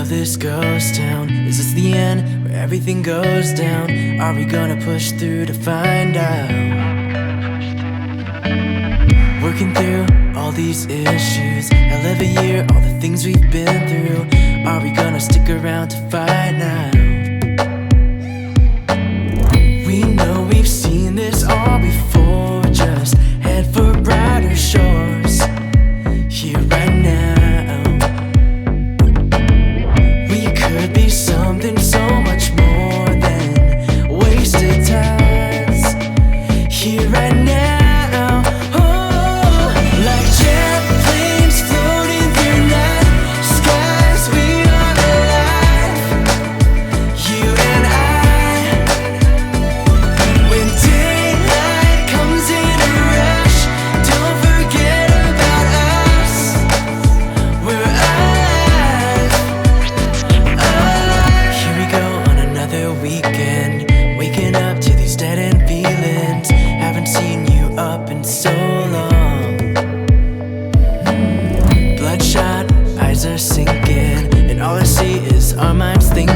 of this ghost town? Is this the end where everything goes down? Are we gonna push through to find out? Working through all these issues, hell of a year, all the things we've been through. Are we gonna stick around to find out? We know we've seen this all before, just head for brighter shores. Here right now, we could be something so much more than wasted times. Here right now, oh, like jet planes floating through night skies, we are alive, you and I. When daylight comes in a rush, don't forget about us. We're alive, alive. Here we go on another weekend, waking up to these dead end feelings. Haven't seen you up in so long. Bloodshot eyes are sinking, and all I see is our minds thinking.